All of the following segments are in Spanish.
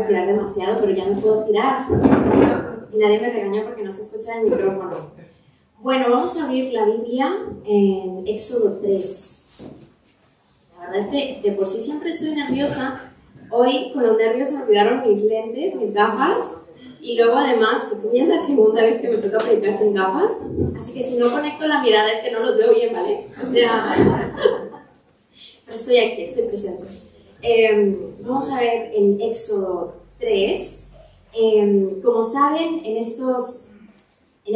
girar demasiado, pero ya no puedo girar. Y nadie me regañó porque no se escucha el micrófono. Bueno, vamos a abrir la Biblia en Éxodo 3. La verdad es que de por sí siempre estoy nerviosa. Hoy con los nervios se me olvidaron mis lentes, mis gafas. Y luego además, que es la segunda vez que me toca predicar sin gafas. Así que si no conecto la mirada es que no los veo bien, ¿vale? O sea, pero estoy aquí, estoy presente. Vamos a ver en Éxodo 3. Como saben, en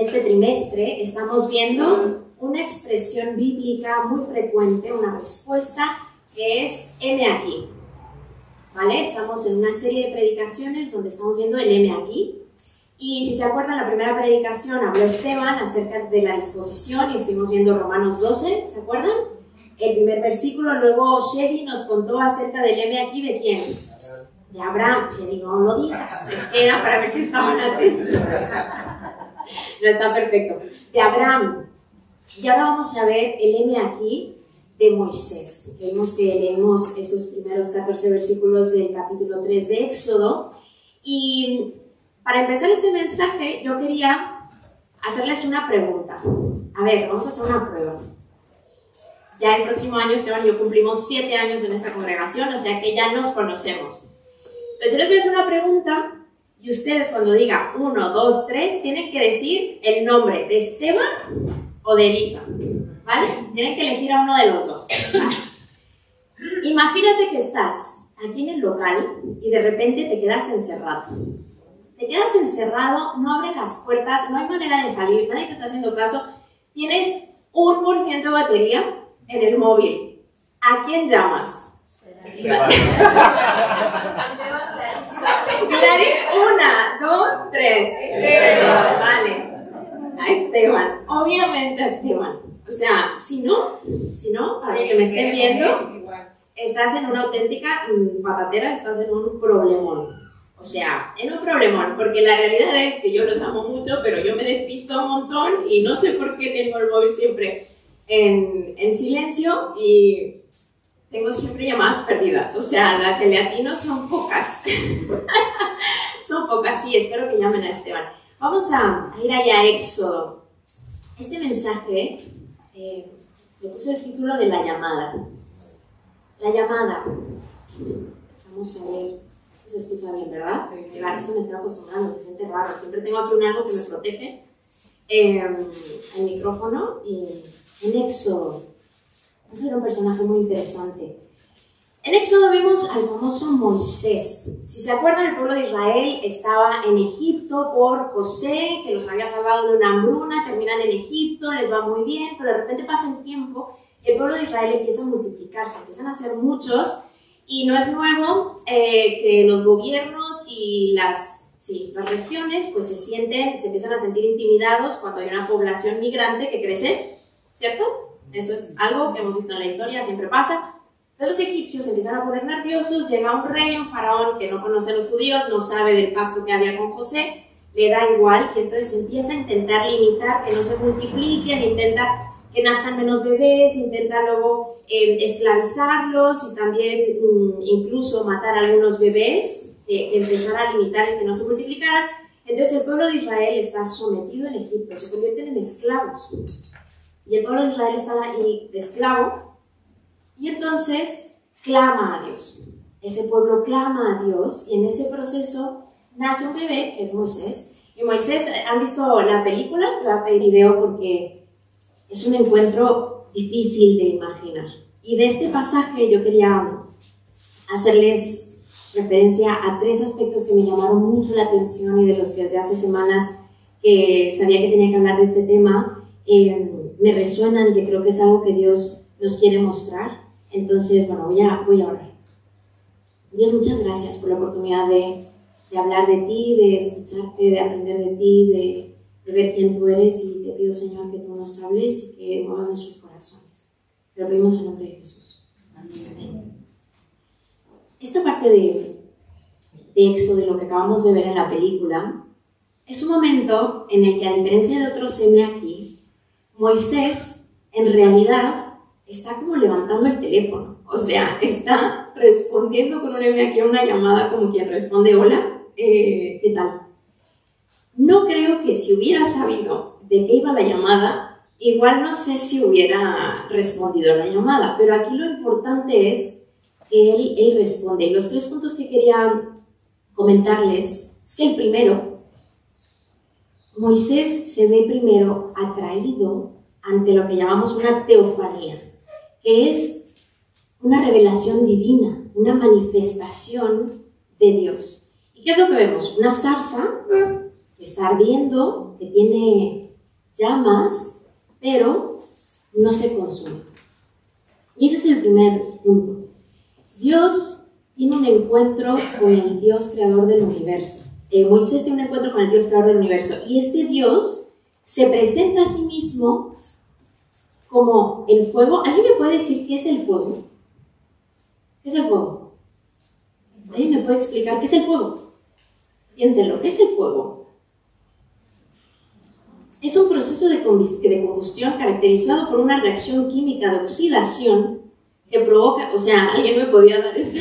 este trimestre estamos viendo una expresión bíblica muy frecuente, una respuesta que es heme aquí. ¿Vale? Estamos en una serie de predicaciones donde estamos viendo el heme aquí. Y si se acuerdan, la primera predicación habló Esteban acerca de la disposición y estuvimos viendo Romanos 12, ¿se acuerdan? El primer versículo. Luego Sherry nos contó acerca del heme aquí, ¿de quién? De Abraham. Sherry, no lo digas, era para ver si estaban atentos. No, está perfecto. De Abraham. Y ahora vamos a ver el heme aquí de Moisés. Vemos que leemos esos primeros 14 versículos del capítulo 3 de Éxodo. Y para empezar este mensaje, yo quería hacerles una pregunta. A ver, vamos a hacer una prueba. Ya el próximo año, Esteban y yo cumplimos 7 años en esta congregación, o sea que ya nos conocemos. Entonces yo les voy a hacer una pregunta y ustedes cuando diga 1, 2, 3, tienen que decir el nombre de Esteban o de Elisa, ¿vale? Tienen que elegir a uno de los dos. ¿Vale? Imagínate que estás aquí en el local y de repente te quedas encerrado. Te quedas encerrado, no abren las puertas, no hay manera de salir, nadie te está haciendo caso. Tienes 1% de batería en el móvil. ¿A quién llamas? Esteban. 1, 2, 3. Esteban. Vale. A Esteban. Obviamente a Esteban. O sea, si no, para los que me estén viendo, estás en una auténtica patatera, estás en un problemón. O sea, en un problemón, porque la realidad es que yo los amo mucho, pero yo me despisto un montón y no sé por qué tengo el móvil siempre en silencio y tengo siempre llamadas perdidas. O sea, las que le atino son pocas. Son pocas, sí, espero que llamen a Esteban. Vamos a ir allá a Éxodo. Este mensaje le puse el título de la llamada. La llamada. Vamos a ver. Se escucha bien, ¿verdad? Sí. Es que me estoy acostumbrando, se siente raro. Siempre tengo aquí algo que me protege. El micrófono y en Éxodo. Vamos a ver un personaje muy interesante. En Éxodo vemos al famoso Moisés. Si se acuerdan, el pueblo de Israel estaba en Egipto por José, que los había salvado de una hambruna, terminan en Egipto, les va muy bien, pero de repente pasa el tiempo y el pueblo de Israel empieza a multiplicarse, empiezan a ser muchos. Y no es nuevo que los gobiernos y las regiones pues se empiezan a sentir intimidados cuando hay una población migrante que crece, ¿cierto? Eso es algo que hemos visto en la historia, siempre pasa. Entonces los egipcios empiezan a poner nerviosos, llega un rey, un faraón que no conoce a los judíos, no sabe del pacto que había con José, le da igual y entonces empieza a intentar limitar que no se multipliquen, intenta que nazcan menos bebés, intenta luego esclavizarlos y también incluso matar a algunos bebés, que empezara a limitar y que no se multiplicaran. Entonces el pueblo de Israel está sometido en Egipto, se convierten en esclavos. Y el pueblo de Israel está ahí de esclavo y entonces clama a Dios. Ese pueblo clama a Dios y en ese proceso nace un bebé que es Moisés. Y Moisés, ¿han visto la película? Le voy a pedir video porque es un encuentro difícil de imaginar. Y de este pasaje yo quería hacerles referencia a 3 aspectos que me llamaron mucho la atención y de los que desde hace semanas que sabía que tenía que hablar de este tema, me resuenan y que creo que es algo que Dios nos quiere mostrar. Entonces, bueno, voy a orar. Dios, muchas gracias por la oportunidad de hablar de ti, de escucharte, de aprender de ti, de ver quién tú eres, y te pido, Señor, que tú nos hables y que muevas nuestros corazones. Te lo pedimos en nombre de Jesús. Amén. Esta parte de Éxodo, de lo que acabamos de ver en la película, es un momento en el que, a diferencia de otros heme aquí, Moisés en realidad está como levantando el teléfono, o sea, está respondiendo con un M aquí a una llamada como quien responde hola, ¿qué tal? No creo que si hubiera sabido de qué iba la llamada, igual no sé si hubiera respondido a la llamada, pero aquí lo importante es que él responde. Y los 3 puntos que quería comentarles es que el primero, Moisés se ve primero atraído ante lo que llamamos una teofanía, que es una revelación divina, una manifestación de Dios. ¿Y qué es lo que vemos? Una zarza que está ardiendo, que tiene llamas, pero no se consume. Y ese es el primer punto. Dios tiene un encuentro con el Dios creador del universo. Moisés tiene un encuentro con el Dios creador del universo. Y este Dios se presenta a sí mismo como el fuego. ¿Alguien me puede decir qué es el fuego? ¿Qué es el fuego? ¿Alguien me puede explicar qué es el fuego? Piénsenlo, ¿qué es el fuego? Es un proceso de combustión caracterizado por una reacción química de oxidación que provoca, o sea, alguien me podía dar esa,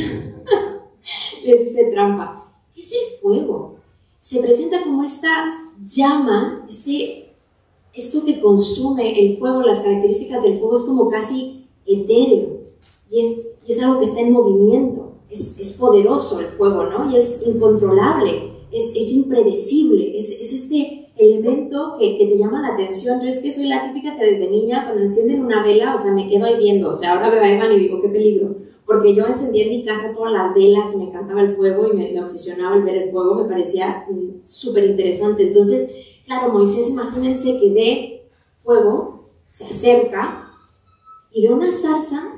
les hice trampa. ¿Qué es el fuego? Se presenta como esta llama, esto que consume el fuego, las características del fuego es como casi etéreo y es algo que está en movimiento, es poderoso el fuego, ¿no? Y es incontrolable, es impredecible, es este elemento que te llama la atención. Yo es que soy la típica que desde niña cuando encienden una vela, o sea, me quedo ahí viendo, o sea, ahora veo a Evan y digo, qué peligro, porque yo encendía en mi casa todas las velas y me encantaba el fuego y me obsesionaba el ver el fuego, me parecía súper interesante. Entonces, claro, Moisés, imagínense que ve fuego, se acerca y ve una zarza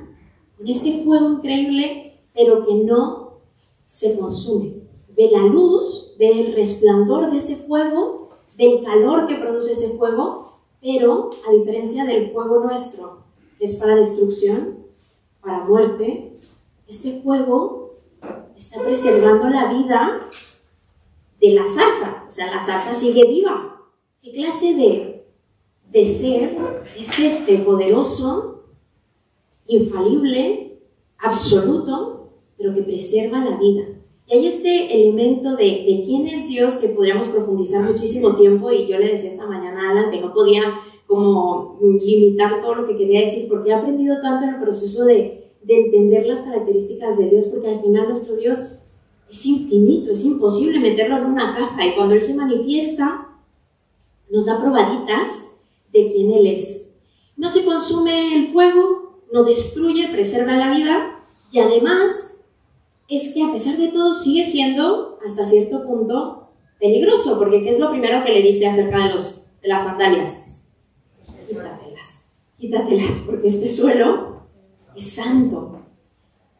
con este fuego increíble, pero que no se consume. Ve la luz, ve el resplandor de ese fuego, del calor que produce ese fuego, pero a diferencia del fuego nuestro, que es para destrucción, para muerte, este fuego está preservando la vida de la zarza, o sea, la zarza sigue viva. ¿Qué clase de ser es este poderoso, infalible, absoluto, pero que preserva la vida? Y hay este elemento de quién es Dios que podríamos profundizar muchísimo tiempo, y yo le decía esta mañana a Alan que no podía como limitar todo lo que quería decir, porque he aprendido tanto en el proceso de entender las características de Dios, porque al final nuestro Dios es infinito, es imposible meterlo en una caja, y cuando Él se manifiesta, nos da probaditas de quién Él es. No se consume el fuego, no destruye, preserva la vida, y además es que a pesar de todo sigue siendo, hasta cierto punto, peligroso, porque ¿qué es lo primero que le dice acerca de las sandalias? Quítatelas, porque este suelo es santo.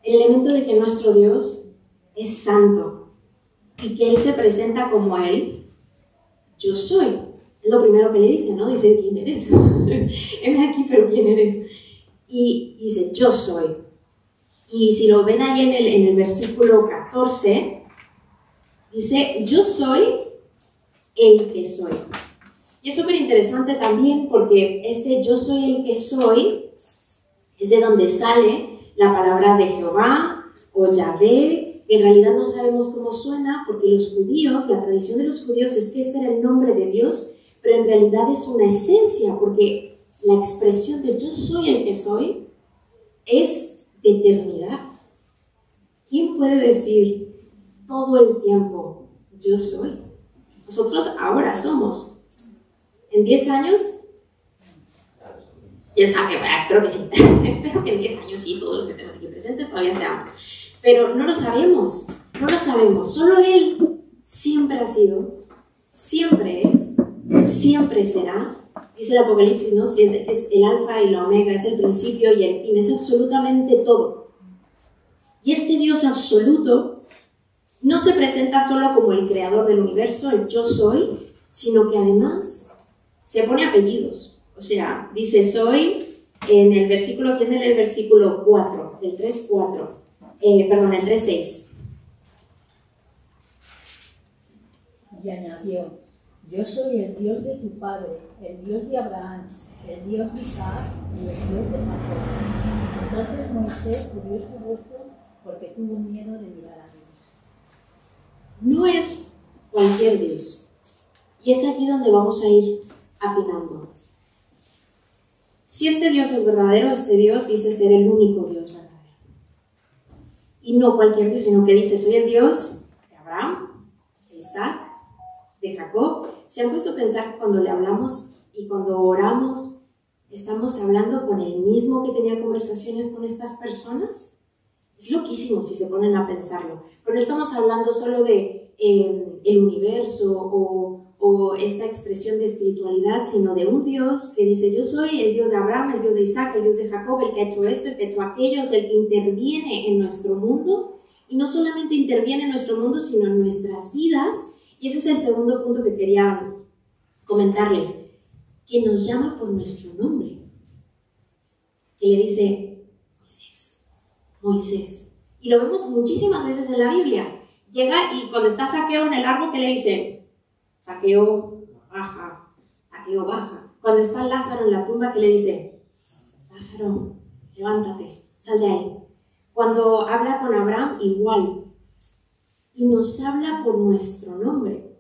El elemento de que nuestro Dios es santo y que Él se presenta como Él, yo soy. Es lo primero que le dice, ¿no? Dice, ¿quién eres? Heme aquí, pero ¿quién eres? Y dice, yo soy. Y si lo ven ahí en el versículo 14, dice, yo soy el que soy. Y es súper interesante también porque este yo soy el que soy es de donde sale la palabra de Jehová o Yahvé, que en realidad no sabemos cómo suena, porque los judíos, la tradición de los judíos es que este era el nombre de Dios, pero en realidad es una esencia, porque la expresión de yo soy el que soy es de eternidad. ¿Quién puede decir todo el tiempo yo soy? Nosotros ahora somos. ¿En 10 años? ¿Quién sabe? Espero que sí. Espero que en 10 años sí, todos los que estemos aquí presentes todavía seamos. Pero no lo sabemos, no lo sabemos. Solo Él siempre ha sido, siempre es, siempre será. Dice el Apocalipsis, ¿no? Que es el alfa y la omega, es el principio y el fin, es absolutamente todo. Y este Dios absoluto no se presenta solo como el creador del universo, el yo soy, sino que además se pone apellidos. O sea, dice soy en el versículo, ¿quién era el versículo 4? El 3.4. Perdón, el 3.6. Y añadió, yo soy el Dios de tu padre, el Dios de Abraham, el Dios de Isaac y el Dios de Jacob. Entonces Moisés cubrió su rostro porque tuvo miedo de mirar a Dios. No es cualquier Dios. Y es aquí donde vamos a ir afinando. Si este Dios es verdadero, este Dios dice ser el único Dios verdadero. Y no cualquier Dios, sino que dice, soy el Dios de Abraham, de Isaac, de Jacob. ¿Se han puesto a pensar que cuando le hablamos y cuando oramos, estamos hablando con el mismo que tenía conversaciones con estas personas? Es loquísimo si se ponen a pensarlo. Pero no estamos hablando solo de el universo o esta expresión de espiritualidad, sino de un Dios que dice, yo soy el Dios de Abraham, el Dios de Isaac, el Dios de Jacob, el que ha hecho esto, el que ha hecho aquello, el que interviene en nuestro mundo. Y no solamente interviene en nuestro mundo, sino en nuestras vidas. Y ese es el segundo punto que quería comentarles, que nos llama por nuestro nombre. Que le dice, Moisés. Y lo vemos muchísimas veces en la Biblia. Llega y cuando está Zaqueo en el árbol, ¿qué le dice? Zaqueo, baja. Zaqueo, baja. Cuando está Lázaro en la tumba, ¿qué le dice? Lázaro, levántate, sal de ahí. Cuando habla con Abraham, igual. Y nos habla por nuestro nombre.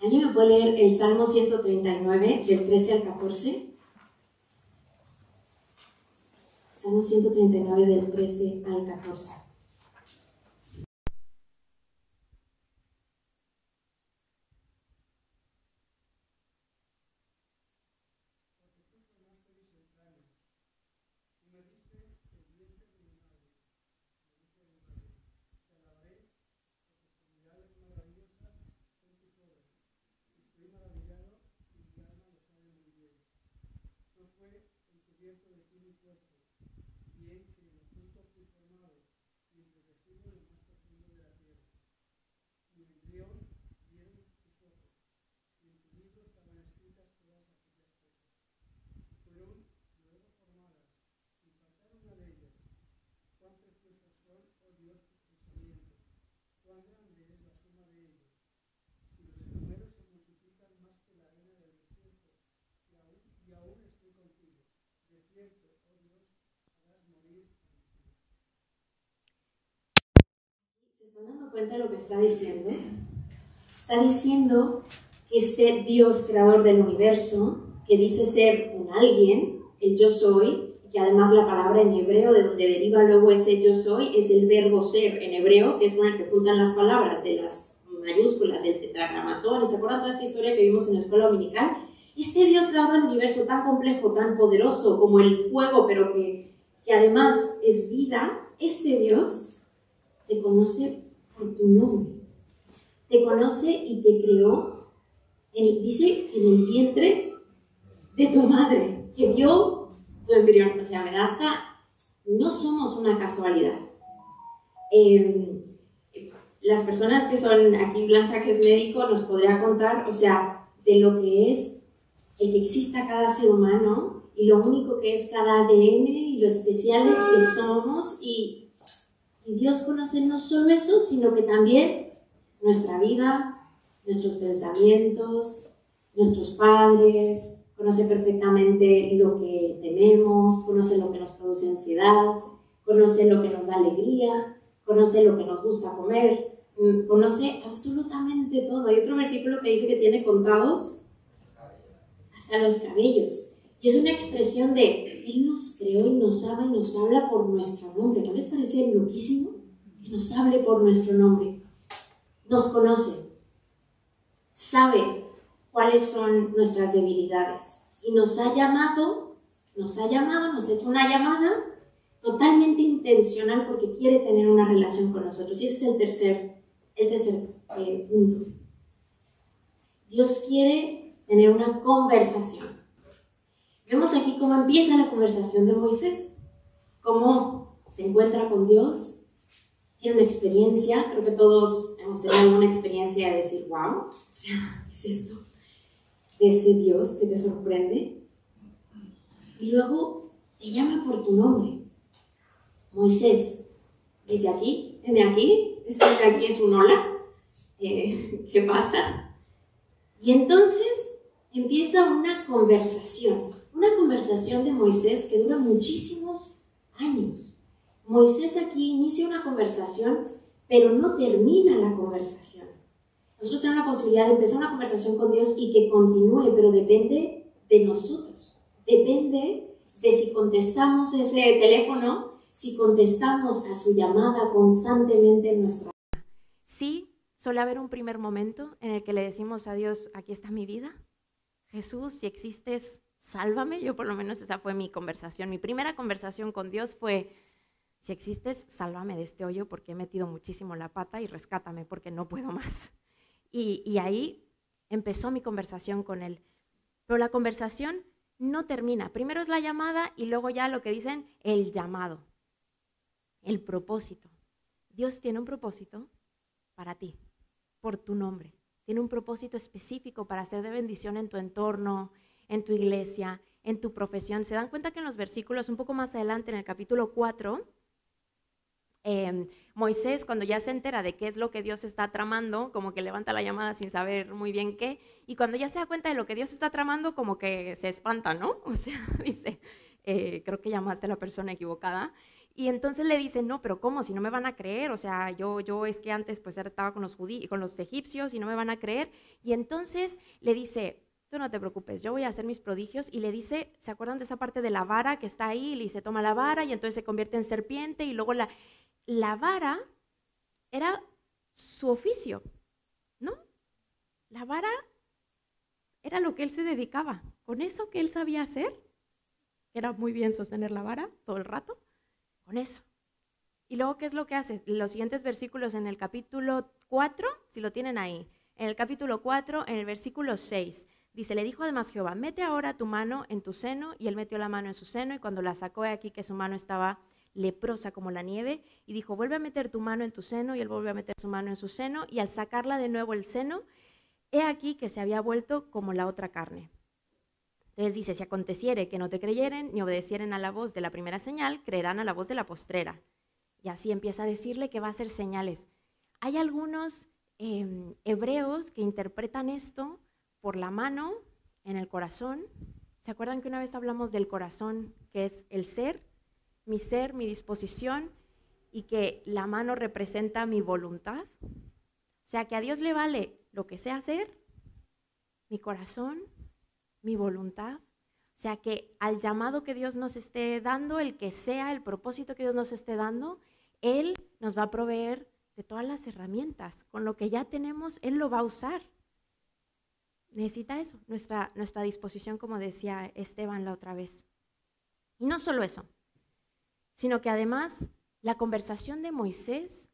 ¿Alguien me puede leer el Salmo 139, del 13 al 14? Salmo 139, del 13 al 14. ¿Se están dando cuenta de lo que está diciendo? Está diciendo que este Dios creador del universo, que dice ser un alguien, el yo soy, que además la palabra en hebreo, de donde deriva luego ese yo soy, es el verbo ser en hebreo, que es con el que juntan las palabras de las mayúsculas, del tetragramatón, y se acuerdan toda esta historia que vimos en la escuela dominical. Este Dios creador del universo tan complejo, tan poderoso como el fuego, pero que además es vida, este Dios te conoce por tu nombre, te conoce y te creó, dice, en el vientre de tu madre, que vio tu embrión. O sea, me da hasta, no somos una casualidad. Las personas que son, aquí Blanca, que es médico, nos podría contar, o sea, de lo que es el que exista cada ser humano y lo único que es cada ADN y lo especiales que somos, y Dios conoce no solo eso, sino que también nuestra vida, nuestros pensamientos, nuestros padres, conoce perfectamente lo que tememos, conoce lo que nos produce ansiedad, conoce lo que nos da alegría, conoce lo que nos gusta comer, conoce absolutamente todo. Hay otro versículo que dice que tiene contados hasta los cabellos. Y es una expresión de, Él nos creó y nos ama y nos habla por nuestro nombre. ¿No les parece loquísimo? Que nos hable por nuestro nombre. Nos conoce, sabe cuáles son nuestras debilidades y nos ha llamado, nos ha hecho una llamada totalmente intencional porque quiere tener una relación con nosotros. Y ese es el tercer punto. Dios quiere tener una conversación. Vemos aquí cómo empieza la conversación de Moisés, cómo se encuentra con Dios, tiene una experiencia. Creo que todos hemos tenido alguna experiencia de decir, wow, o sea, ¿qué es esto? De ese Dios que te sorprende. Y luego te llama por tu nombre. Moisés, desde aquí, desde aquí, este de aquí es un hola, ¿qué pasa? Y entonces empieza una conversación de Moisés que dura muchísimos años. Moisés aquí inicia una conversación, pero no termina la conversación. Nosotros tenemos la posibilidad de empezar una conversación con Dios y que continúe, pero depende de nosotros. Depende de si contestamos ese teléfono, si contestamos a su llamada constantemente en nuestra vida. Sí, suele haber un primer momento en el que le decimos a Dios, aquí está mi vida. Jesús, si existes, sálvame. Yo por lo menos esa fue mi conversación. Mi primera conversación con Dios fue, si existes, sálvame de este hoyo porque he metido muchísimo la pata y rescátame porque no puedo más. Y ahí empezó mi conversación con Él. Pero la conversación no termina. Primero es la llamada y luego ya lo que dicen, el llamado, el propósito. Dios tiene un propósito para ti, por tu nombre. Tiene un propósito específico para ser de bendición en tu entorno, en tu iglesia, en tu profesión. ¿Se dan cuenta que en los versículos un poco más adelante, en el capítulo 4, Moisés, cuando ya se entera de qué es lo que Dios está tramando, como que levanta la llamada sin saber muy bien qué, y cuando ya se da cuenta de lo que Dios está tramando, como que se espanta, ¿no? O sea, dice, creo que llamaste a la persona equivocada. Y entonces le dice, no, pero ¿cómo? Si no me van a creer, o sea, yo es que antes pues estaba con los egipcios y no me van a creer. Y entonces le dice, tú no te preocupes, yo voy a hacer mis prodigios. Y le dice, ¿se acuerdan de esa parte de la vara que está ahí? Y le dice, toma la vara y entonces se convierte en serpiente y luego la vara era su oficio, ¿no? La vara era lo que él se dedicaba. Con eso que él sabía hacer, era muy bien sostener la vara todo el rato, con eso. Y luego, ¿qué es lo que hace? Los siguientes versículos en el capítulo 4, si lo tienen ahí, en el capítulo 4, en el versículo 6, dice, le dijo además Jehová, mete ahora tu mano en tu seno, y él metió la mano en su seno, y cuando la sacó de aquí que su mano estaba leprosa como la nieve, y dijo, vuelve a meter tu mano en tu seno, y él volvió a meter su mano en su seno, y al sacarla de nuevo el seno, he aquí que se había vuelto como la otra carne. Entonces dice, si aconteciere que no te creyeren ni obedecieren a la voz de la primera señal, creerán a la voz de la postrera. Y así empieza a decirle que va a hacer señales. Hay algunos hebreos que interpretan esto por la mano en el corazón. ¿Se acuerdan que una vez hablamos del corazón, que es el ser, mi disposición, y que la mano representa mi voluntad? O sea, que a Dios le vale lo que sé hacer, mi corazón, mi voluntad. O sea, que al llamado que Dios nos esté dando, el que sea, el propósito que Dios nos esté dando, Él nos va a proveer de todas las herramientas. Con lo que ya tenemos, Él lo va a usar. Necesita eso, nuestra disposición, como decía Esteban la otra vez. Y no solo eso, sino que además la conversación de Moisés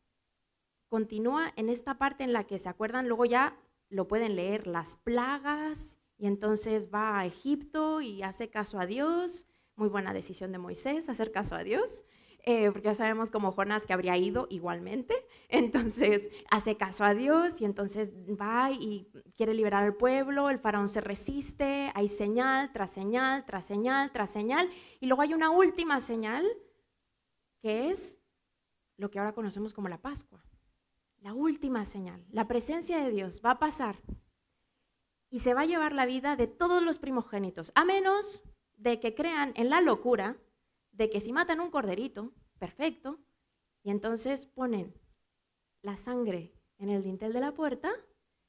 continúa en esta parte en la que, ¿se acuerdan? Luego ya lo pueden leer, las plagas, y entonces va a Egipto y hace caso a Dios. Muy buena decisión de Moisés, hacer caso a Dios, porque ya sabemos como Jonás que habría ido igualmente. Entonces hace caso a Dios y entonces va y quiere liberar al pueblo, el faraón se resiste, hay señal tras señal, tras señal, tras señal, y luego hay una última señal que es lo que ahora conocemos como la Pascua. La última señal, la presencia de Dios va a pasar y se va a llevar la vida de todos los primogénitos, a menos de que crean en la locura de que si matan un corderito, perfecto, y entonces ponen la sangre en el dintel de la puerta,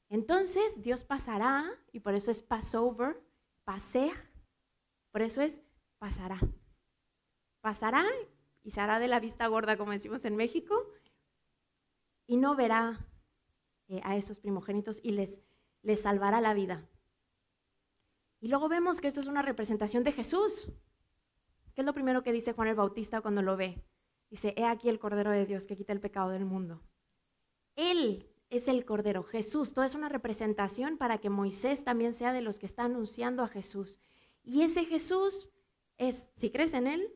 entonces Dios pasará, y por eso es Passover, Pasej, por eso es pasará. Pasará y se hará de la vista gorda, como decimos en México, y no verá a esos primogénitos y les salvará la vida. Y luego vemos que esto es una representación de Jesús. ¿Qué es lo primero que dice Juan el Bautista cuando lo ve? Dice, he aquí el Cordero de Dios que quita el pecado del mundo. Él es el Cordero, Jesús. Todo es una representación para que Moisés también sea de los que está anunciando a Jesús. Y ese Jesús es, si crees en Él,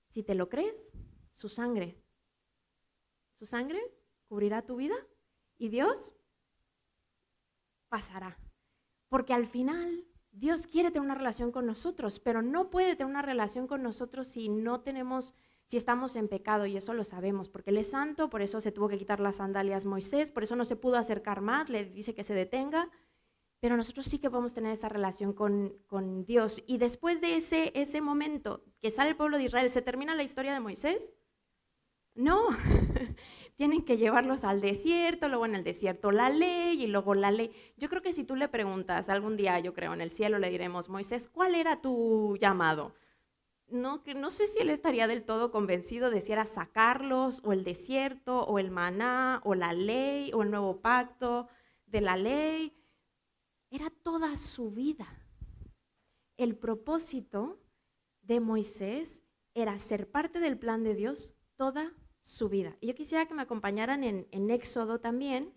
si te lo crees, su sangre. Su sangre cubrirá tu vida y Dios pasará. Porque al final Dios quiere tener una relación con nosotros, pero no puede tener una relación con nosotros si estamos en pecado, y eso lo sabemos, porque Él es santo, por eso se tuvo que quitar las sandalias Moisés, por eso no se pudo acercar más, le dice que se detenga, pero nosotros sí que podemos tener esa relación con Dios. Y después de ese momento que sale el pueblo de Israel, ¿se termina la historia de Moisés? No, tienen que llevarlos al desierto, luego en el desierto la ley y luego la ley. Yo creo que si tú le preguntas algún día, yo creo, en el cielo le diremos, Moisés, ¿cuál era tu llamado? No, que no sé si él estaría del todo convencido de si era sacarlos, o el desierto, o el maná, o la ley, o el nuevo pacto de la ley. Era toda su vida. El propósito de Moisés era ser parte del plan de Dios toda su vida. Y yo quisiera que me acompañaran en Éxodo también,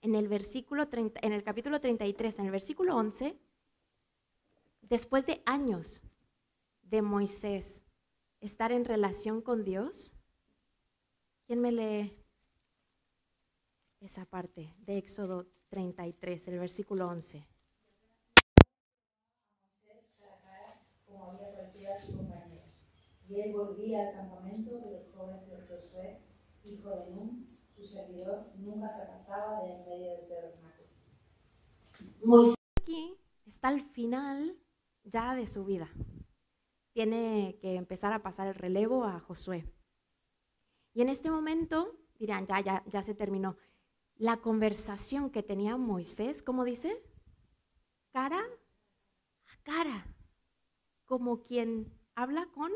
en el versículo 30, en el capítulo 33, en el versículo 11, después de años de Moisés estar en relación con Dios. ¿Quién me lee esa parte de Éxodo 33, el versículo 11? Como había cualquiera de sus compañeros. Y él volvía al campamento, pero el joven Josué, hijo de Nun, su servidor, nunca se apartaba de en medio del tabernáculo. Moisés aquí está al final ya de su vida. Tiene que empezar a pasar el relevo a Josué. Y en este momento dirán, ya se terminó. La conversación que tenía Moisés, ¿cómo dice? Cara a cara. Como quien habla con,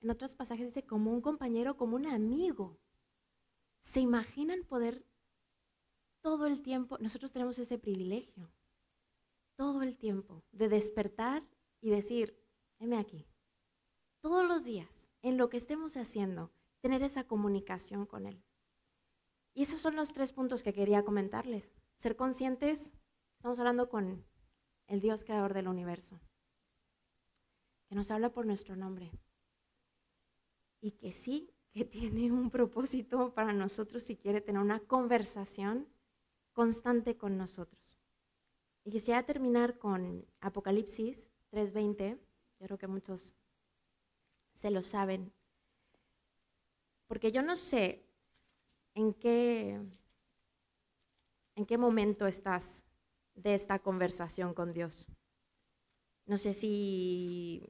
en otros pasajes dice, como un compañero, como un amigo. ¿Se imaginan poder todo el tiempo? Nosotros tenemos ese privilegio, todo el tiempo, de despertar y decir, heme aquí. Todos los días, en lo que estemos haciendo, tener esa comunicación con Él. Y esos son los 3 puntos que quería comentarles. Ser conscientes, estamos hablando con el Dios creador del universo, que nos habla por nuestro nombre y que sí, que tiene un propósito para nosotros si quiere tener una conversación constante con nosotros. Y quisiera terminar con Apocalipsis 3:20, yo creo que muchos se lo saben, porque yo no sé en qué momento estás de esta conversación con Dios. No sé si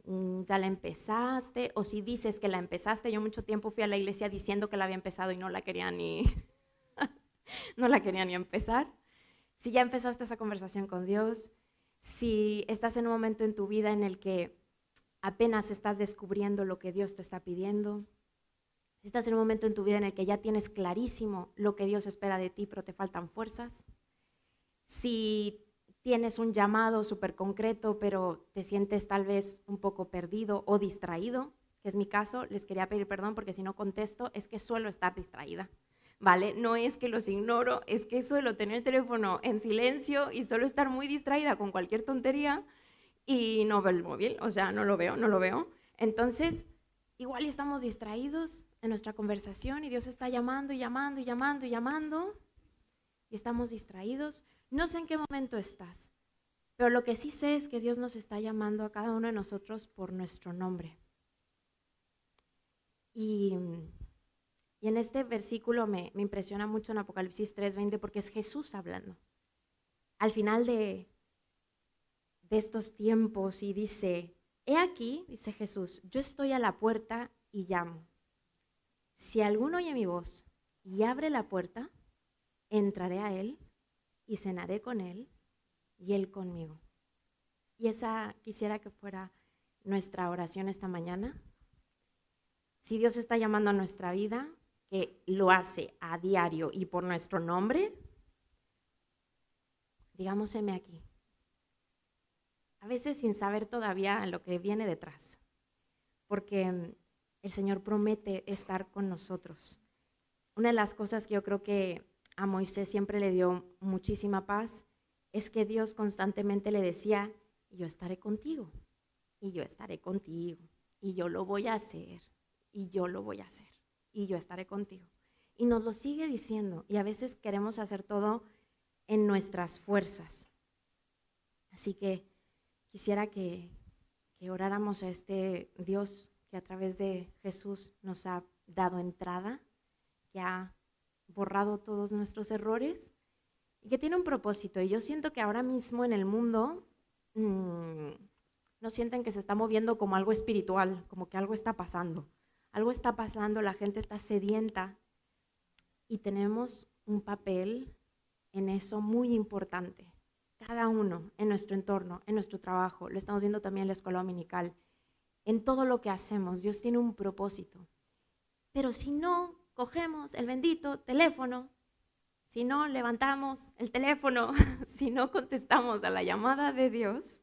ya la empezaste o si dices que la empezaste. Yo mucho tiempo fui a la iglesia diciendo que la había empezado y no la quería ni, no la quería ni empezar. Si ya empezaste esa conversación con Dios, si estás en un momento en tu vida en el que apenas estás descubriendo lo que Dios te está pidiendo, si estás en un momento en tu vida en el que ya tienes clarísimo lo que Dios espera de ti, pero te faltan fuerzas, si tienes un llamado súper concreto, pero te sientes tal vez un poco perdido o distraído, que es mi caso, les quería pedir perdón porque si no contesto es que suelo estar distraída, ¿vale? No es que los ignoro, es que suelo tener el teléfono en silencio y suelo estar muy distraída con cualquier tontería y no veo el móvil, o sea, no lo veo. Entonces, igual estamos distraídos en nuestra conversación y Dios está llamando y estamos distraídos. No sé en qué momento estás, pero lo que sí sé es que Dios nos está llamando a cada uno de nosotros por nuestro nombre. Y en este versículo me impresiona mucho en Apocalipsis 3:20 porque es Jesús hablando. Al final de estos tiempos y dice, he aquí, dice Jesús, yo estoy a la puerta y llamo. Si alguno oye mi voz y abre la puerta, entraré a él y cenaré con él y él conmigo. Y esa quisiera que fuera nuestra oración esta mañana. Si Dios está llamando a nuestra vida, que lo hace a diario y por nuestro nombre, digamos, heme aquí. A veces sin saber todavía lo que viene detrás, porque el Señor promete estar con nosotros. Una de las cosas que yo creo que a Moisés siempre le dio muchísima paz es que Dios constantemente le decía, yo estaré contigo, y yo estaré contigo, y yo lo voy a hacer, y yo lo voy a hacer, y yo estaré contigo. Y nos lo sigue diciendo, y a veces queremos hacer todo en nuestras fuerzas. Así que quisiera que oráramos a este Dios que a través de Jesús nos ha dado entrada, que ha borrado todos nuestros errores y que tiene un propósito. Y yo siento que ahora mismo en el mundo no sienten que se está moviendo como algo espiritual, como que algo está pasando. algo está pasando, la gente está sedienta y tenemos un papel en eso muy importante. Cada uno en nuestro entorno, en nuestro trabajo, lo estamos viendo también en la escuela dominical, en todo lo que hacemos, Dios tiene un propósito. Pero si no cogemos el bendito teléfono, si no levantamos el teléfono, si no contestamos a la llamada de Dios,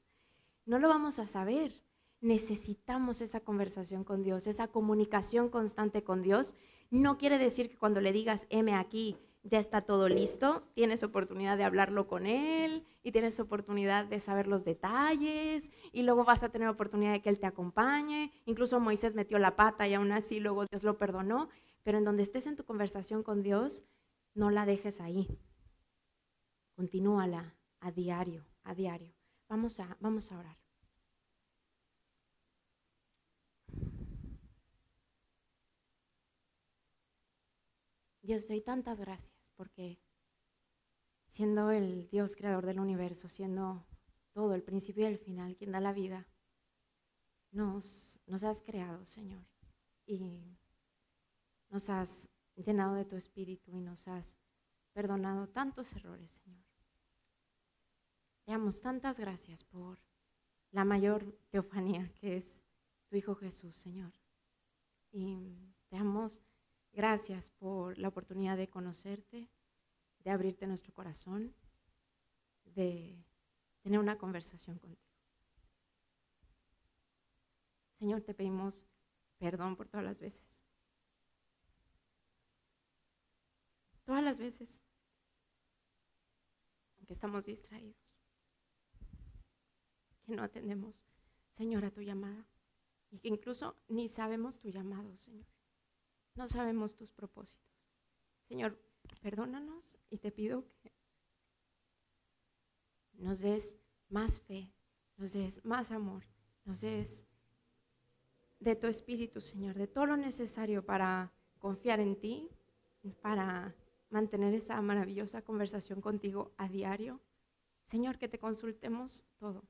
no lo vamos a saber. Necesitamos esa conversación con Dios, esa comunicación constante con Dios. No quiere decir que cuando le digas, heme aquí, ya está todo listo. Tienes oportunidad de hablarlo con Él y tienes oportunidad de saber los detalles y luego vas a tener oportunidad de que Él te acompañe. Incluso Moisés metió la pata y aún así luego Dios lo perdonó. Pero en donde estés en tu conversación con Dios, no la dejes ahí. Continúala a diario, a diario. Vamos a orar. Dios, doy tantas gracias porque siendo el Dios creador del universo, siendo todo, el principio y el final, quien da la vida, nos has creado, Señor, y nos has llenado de tu espíritu y nos has perdonado tantos errores, Señor. Te damos tantas gracias por la mayor teofanía que es tu Hijo Jesús, Señor. Y te damos gracias por la oportunidad de conocerte, de abrirte nuestro corazón, de tener una conversación contigo. Señor, te pedimos perdón por todas las veces. Todas las veces que estamos distraídos, que no atendemos, Señor, a tu llamada y que incluso ni sabemos tu llamado, Señor. No sabemos tus propósitos. Señor, perdónanos y te pido que nos des más fe, nos des más amor, nos des de tu espíritu, Señor, de todo lo necesario para confiar en ti, para mantener esa maravillosa conversación contigo a diario. Señor, que te consultemos todo,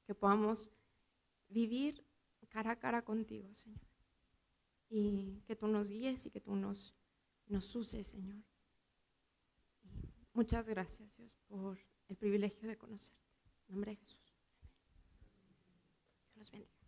que podamos vivir cara a cara contigo, Señor. Y que tú nos guíes y que tú nos uses, Señor. Y muchas gracias, Dios, por el privilegio de conocerte. En nombre de Jesús. Dios los bendiga.